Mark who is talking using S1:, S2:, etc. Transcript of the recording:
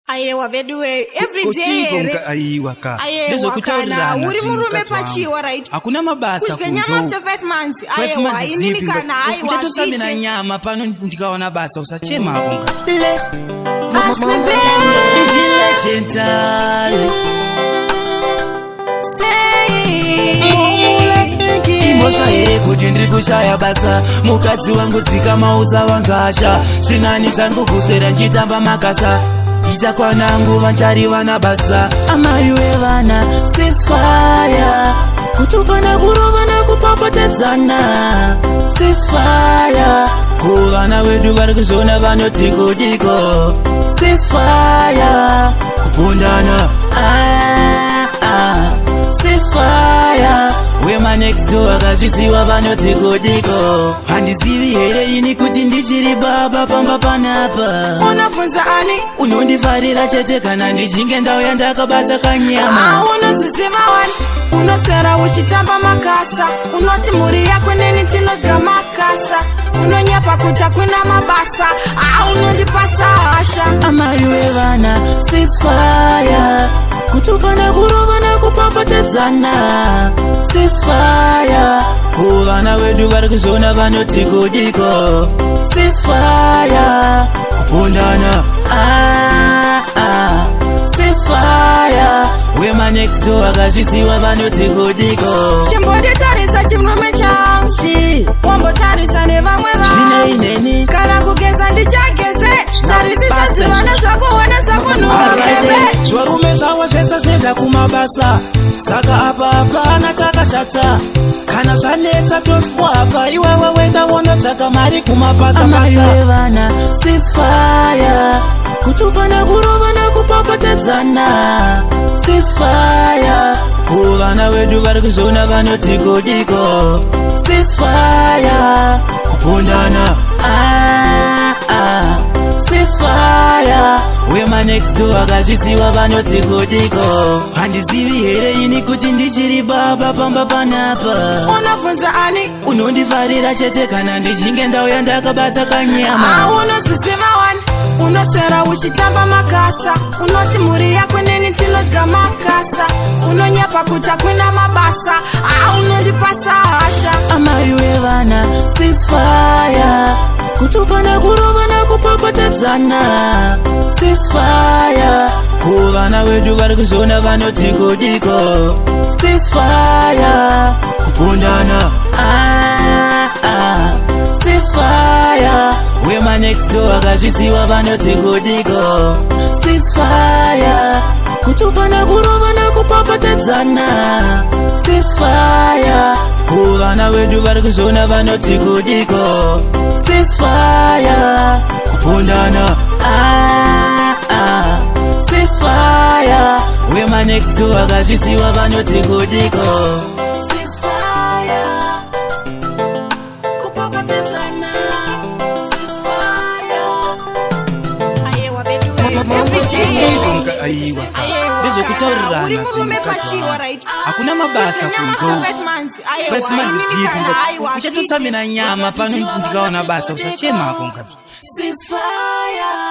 S1: Ayewa bedwe every day
S2: ayiwa ka
S1: lezo kutaulana uri murume pachiwa right
S2: hakuna mabasa
S1: kunzo after 5 months ayewa inini kana ayewa
S2: kutosamina nyama pano ndikaona basa usachema hapo
S1: le asne be
S2: gentle Imosha here kuti ndiri kushaya basa mukadzi wangu dzika mauza wanzasha zvinani zvangu kuswera nchitamba makasa ichakwana nguva nchariva nabasa
S3: amai wevana ceasefire kutuvana kurovana kupopotedzana ceasefire
S2: kuvana vedu vari kuzviona vanoti kudiko
S3: ceasefire
S2: kupundana
S3: ceasefire
S2: wema next door akazviziva vanoti kudiko handizivi here ini kuti ndichiri baba pamba panapa
S1: unofunza ani
S2: unondifarira chete kana ndichinge ndauya ndakabata kanyama
S1: unozviziva wani unoswera uchitamba makasa unoti mhuri yako neni tinodya makasa unonyapa kuti hakuna mabasa unondipasa hasha
S3: amai wevana ceasefire kutuvana kurovana kupopotedzana ceasefire
S2: kuvana vedu vari kuzviona vanoti kudiko
S3: ceasefire
S2: kupundana
S3: ceasefire
S2: wema next door akazviziva vanoti kudiko
S1: chimbodetarisa chimurume changu wambotarisa nevamwe
S2: zvine ineni
S1: kana kugeza ndichageze tarisisa zvivana zvakuona zvako nuwagebe
S2: zvarume zvavo zvese zvinoenda kumabasa saka apa ana takashata kana zvanetsa toswa apa iwewe wenda wonotsvaka mari kumabasa
S3: amai wevana ceasefire kutuvana kurovana kupopotedzana ceasefire
S2: kuvana vedu vari kuzviona vanoti kudiko
S3: ceasefire
S2: kupundana
S3: ceasefire
S2: wema next door akazviziva vanoti kudiko handizivi here ini kuti ndichiri baba pamba panapa
S1: unofunza ani
S2: unondifarira chete kana ndichinge ndauya ndakabata kanyama
S1: unozviziva wani unoswera uchitamba makasa unoti mhuri yako neni tinodya makasa unonyapa kuti hakuna mabasa unondipasa hasha
S3: amai wevana ceasefire kutuvana kurovana kupopotedzana ceasefire
S2: kuvana vedu vari kuzviona vanoti kudiko
S3: ceasefire
S2: kupundana
S3: ceasefire
S2: wema next door akazviziva vanoti kudiko
S3: ceasefire kutuvana kurovana kupopotedzana ceasefire
S2: kuvana vedu vari kuzviona vanoti kudiko
S3: ceasefire
S2: kupundana
S3: ceasefire
S2: wema next door akazviziva vanoti kudiko
S3: ceasefire kupopotedzana ceasefire
S1: ayewa bedwe every day
S2: ayiwa
S1: ndezvekutaurirana uri murume pachiwa right
S2: hakuna mabasa kunzo
S1: 5 months
S2: 5 months dzipi uchatotsamina nyama pano ndikaona basa usachema hapo
S3: ceasefire